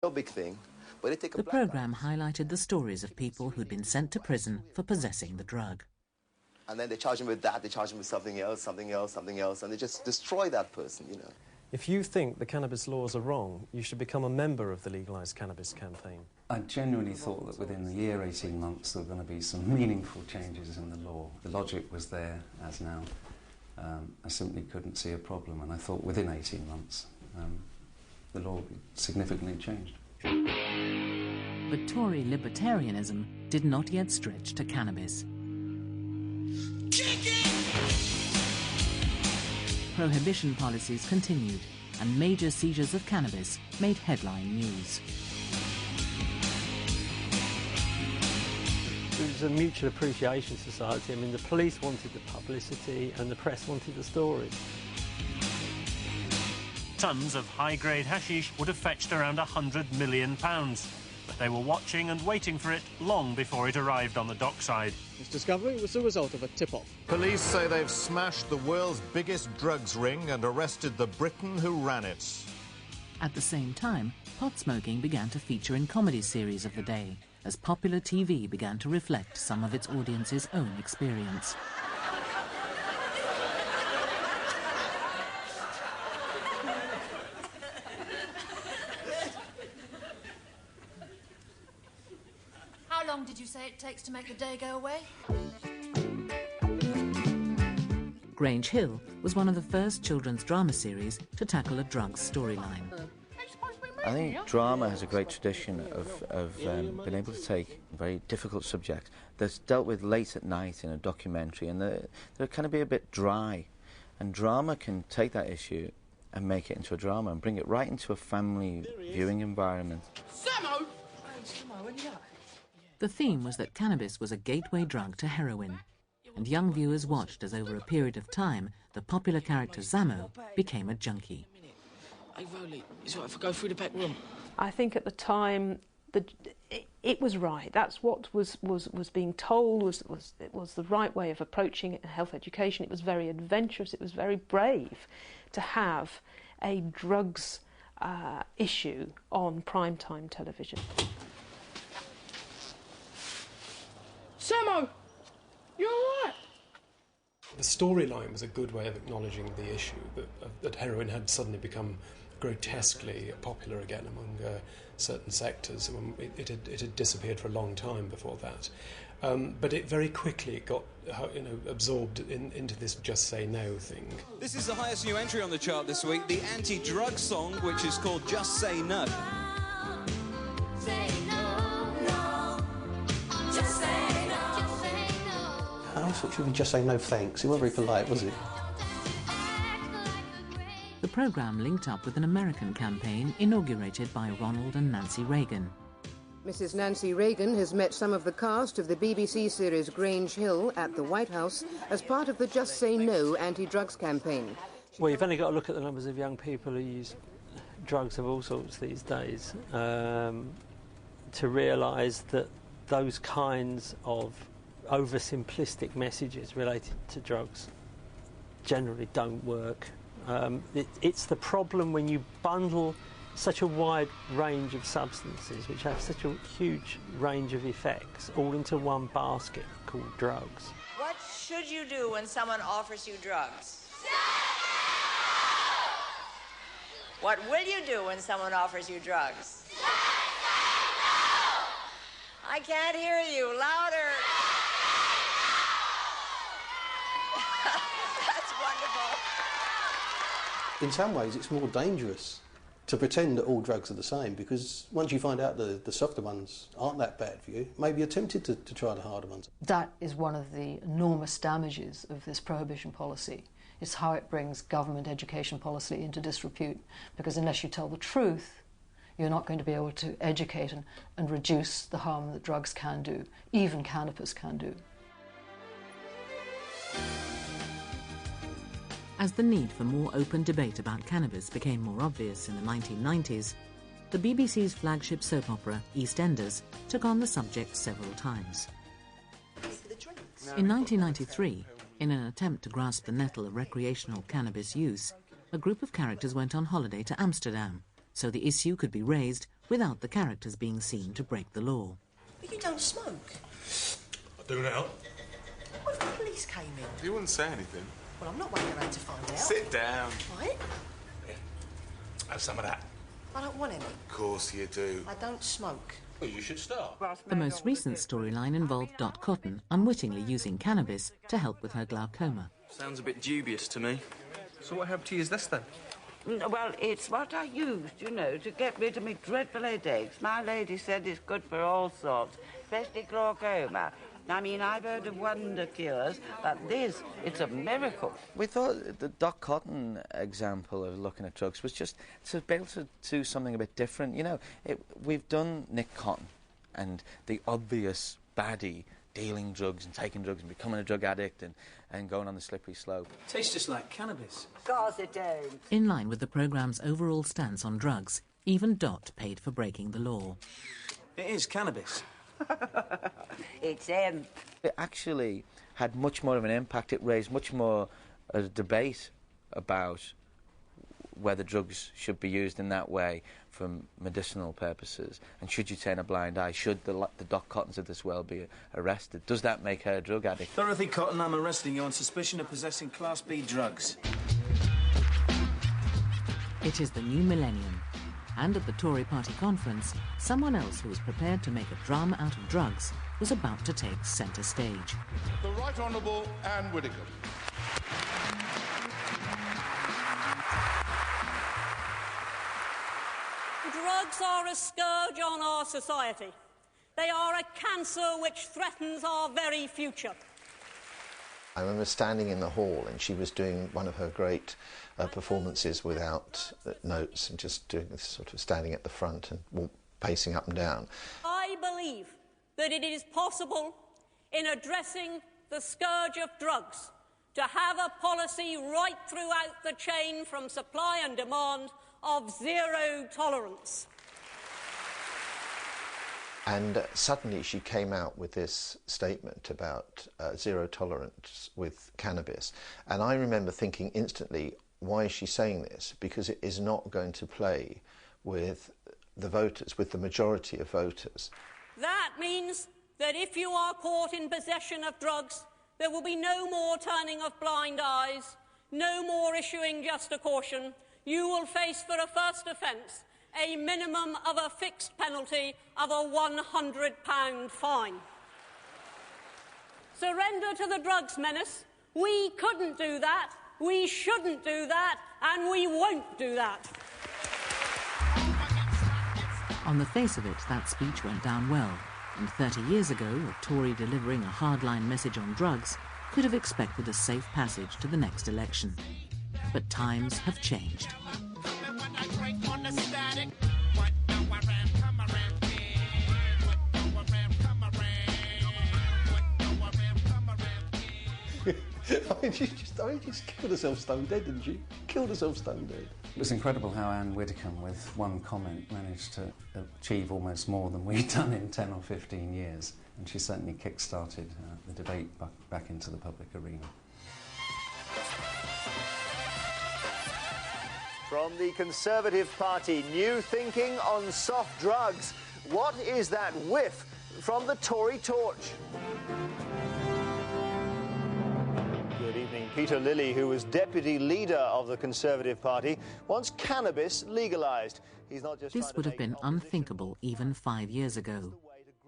No big thing. The programme highlighted the stories of people who'd been sent to prison for possessing the drug. And then they charge them with that, they charge them with something else, something else, something else, and they just destroy that person, you know. If you think the cannabis laws are wrong, you should become a member of the Legalised Cannabis campaign. I genuinely thought that within the year, 18 months, there were going to be some meaningful changes in the law. The logic was there, as now. I simply couldn't see a problem, and I thought within 18 months, the law significantly changed. But Tory libertarianism did not yet stretch to cannabis. Prohibition policies continued, and major seizures of cannabis made headline news. It was a mutual appreciation society. I mean, the police wanted the publicity and the press wanted the stories. Tons of high-grade hashish would have fetched around £100 million, but they were watching and waiting for it long before it arrived on the dockside. This discovery was the result of a tip-off. Police say they've smashed the world's biggest drugs ring and arrested the Briton who ran it. At the same time, pot smoking began to feature in comedy series of the day, as popular TV began to reflect some of its audience's own experience. How long did you say it takes to make the day go away? Grange Hill was one of the first children's drama series to tackle a drugs storyline. I think drama has a great tradition of being able to take a very difficult subject that's dealt with late at night in a documentary, and they can be a bit dry. And drama can take that issue and make it into a drama and bring it right into a family viewing environment. Samo! The theme was that cannabis was a gateway drug to heroin, and young viewers watched as over a period of time the popular character Zamo became a junkie. Hey, Rolly, is it right if I go through the back room? I think at the time it was right. That's what was being told. It was the right way of approaching it in health education. It was very adventurous. It was very brave to have a drugs issue on primetime television. Samo! You all right? The storyline was a good way of acknowledging the issue that heroin had suddenly become grotesquely popular again among certain sectors. It had disappeared for a long time before that, but it very quickly got absorbed into this "just say no" thing. This is the highest new entry on the chart this week, the anti-drug song, which is called "Just Say No." I thought you would just say no thanks. It wasn't very polite, was it? The programme linked up with an American campaign inaugurated by Ronald and Nancy Reagan. Mrs. Nancy Reagan has met some of the cast of the BBC series Grange Hill at the White House as part of the Just Say No anti-drugs campaign. Well, you've only got to look at the numbers of young people who use drugs of all sorts these days to realise that those kinds of oversimplistic messages related to drugs generally don't work. It's the problem when you bundle such a wide range of substances which have such a huge range of effects all into one basket called drugs. What should you do when someone offers you drugs? What will you do when someone offers you drugs? I can't hear you. Louder. That's wonderful. In some ways, it's more dangerous to pretend that all drugs are the same, because once you find out the softer ones aren't that bad for you, maybe you're tempted to try the harder ones. That is one of the enormous damages of this prohibition policy. It's how it brings government education policy into disrepute, because unless you tell the truth, you're not going to be able to educate and reduce the harm that drugs can do, even cannabis can do. As the need for more open debate about cannabis became more obvious in the 1990s, the BBC's flagship soap opera, EastEnders, took on the subject several times. In 1993, in an attempt to grasp the nettle of recreational cannabis use, a group of characters went on holiday to Amsterdam, so the issue could be raised without the characters being seen to break the law. But you don't smoke. I do now. What if the police came in? You wouldn't say anything. Well, I'm not waiting around to find out. Sit down. Right? Have some of that. I don't want any. Of course you do. I don't smoke. Well, you should start. The most recent storyline involved Dot Cotton unwittingly using cannabis to help with her glaucoma. Sounds a bit dubious to me. So what help to you is this then? Well, it's what I used, you know, to get rid of me dreadful headaches. My lady said it's good for all sorts, especially glaucoma. I mean, I've heard of wonder cures, but this, it's a miracle. We thought the Dot Cotton example of looking at drugs was just to be able to do something a bit different. You know, we've done Nick Cotton and the obvious baddie dealing drugs and taking drugs and becoming a drug addict and going on the slippery slope. Tastes just like cannabis. Of course it does. In line with the programme's overall stance on drugs, even Dot paid for breaking the law. It is cannabis. It's It actually had much more of an impact. It raised much more a debate about whether drugs should be used in that way for medicinal purposes, and should you turn a blind eye? Should the Dot Cottons of this world be arrested? Does that make her a drug addict? Dorothy Cotton, I'm arresting you on suspicion of possessing Class B drugs. It is the new millennium, and at the Tory party conference, someone else who was prepared to make a drama out of drugs was about to take centre stage. The Right Honourable Anne Widdecombe. Drugs are a scourge on our society. They are a cancer which threatens our very future. I remember standing in the hall and she was doing one of her great performances without notes and just doing this sort of standing at the front and pacing up and down. I believe that it is possible, in addressing the scourge of drugs, to have a policy right throughout the chain from supply and demand of zero tolerance. And suddenly she came out with this statement about zero tolerance with cannabis. And I remember thinking instantly, why is she saying this? Because it is not going to play with the voters, with the majority of voters. That means that if you are caught in possession of drugs, there will be no more turning of blind eyes, no more issuing just a caution. You will face for a first offence a minimum of a fixed penalty of a £100 fine. Surrender to the drugs menace. We couldn't do that, we shouldn't do that, and we won't do that. On the face of it, that speech went down well, and 30 years ago, a Tory delivering a hardline message on drugs could have expected a safe passage to the next election. But times have changed. I mean, she just killed herself stone dead, didn't she? Killed herself stone dead. It was incredible how Anne Widdecombe, with one comment, managed to achieve almost more than we'd done in 10 or 15 years. And she certainly kick-started the debate back into the public arena. From the Conservative Party, new thinking on soft drugs. What is that whiff from the Tory torch? Good evening. Peter Lilly, who was deputy leader of the Conservative Party, wants cannabis legalised. He's not just This would have been unthinkable even 5 years ago.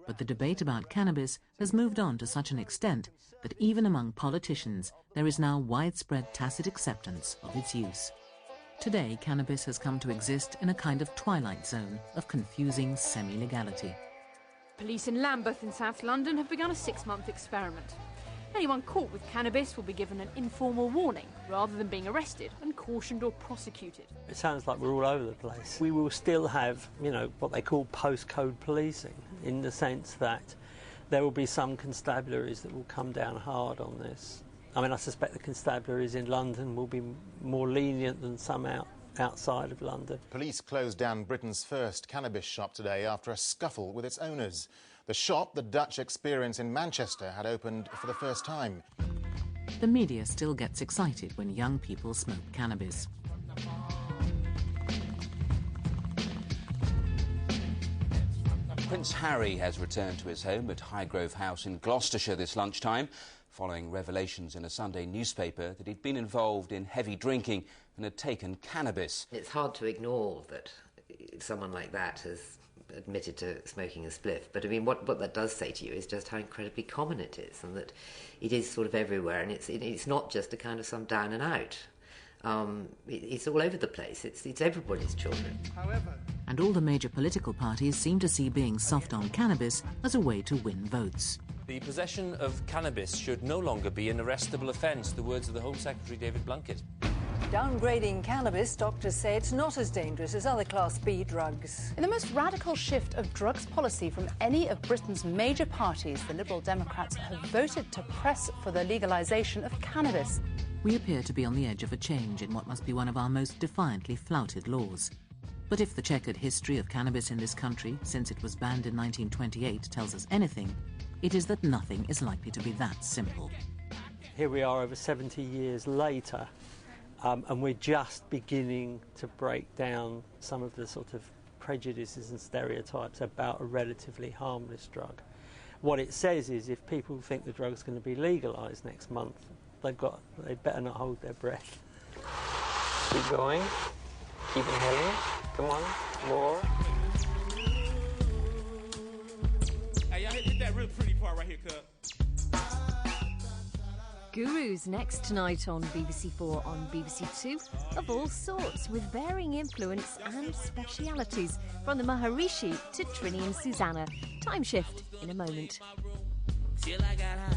But the debate about cannabis has moved on to such an extent that even among politicians there is now widespread tacit acceptance of its use. Today, cannabis has come to exist in a kind of twilight zone of confusing semi-legality. Police in Lambeth in South London have begun a 6-month experiment. Anyone caught with cannabis will be given an informal warning rather than being arrested and cautioned or prosecuted. It sounds like we're all over the place. We will still have, what they call postcode policing, in the sense that there will be some constabularies that will come down hard on this. I mean, I suspect the constabularies in London will be more lenient than some outside of London. Police closed down Britain's first cannabis shop today after a scuffle with its owners. The shop, the Dutch Experience in Manchester, had opened for the first time. The media still gets excited when young people smoke cannabis. Prince Harry has returned to his home at Highgrove House in Gloucestershire this lunchtime, following revelations in a Sunday newspaper that he'd been involved in heavy drinking and had taken cannabis. It's hard to ignore that someone like that has admitted to smoking a spliff, but I mean, what that does say to you is just how incredibly common it is, and that it is sort of everywhere, and it's not just a kind of some down and out. It's all over the place. It's everybody's children. And all the major political parties seem to see being soft on cannabis as a way to win votes. The possession of cannabis should no longer be an arrestable offence, the words of the Home Secretary David Blunkett. Downgrading cannabis, doctors say it's not as dangerous as other Class B drugs. In the most radical shift of drugs policy from any of Britain's major parties, the Liberal Democrats have voted to press for the legalisation of cannabis. We appear to be on the edge of a change in what must be one of our most defiantly flouted laws. But if the checkered history of cannabis in this country since it was banned in 1928 tells us anything, it is that nothing is likely to be that simple. Here we are over 70 years later, and we're just beginning to break down some of the sort of prejudices and stereotypes about a relatively harmless drug. What it says is if people think the drug's going to be legalised next month, they better not hold their breath. Keep going, keep inhaling, come on, more. Hey, y'all hit that real pretty part right here, cuz. Gurus next tonight on BBC 4, on BBC 2, of all sorts, with varying influence and specialities, from the Maharishi to Trini and Susanna. Timeshift in a moment. Till I got high.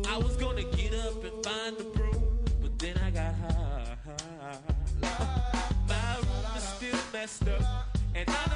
I was gonna get up and find the broom, but then I got high. My room is still messed up, and I know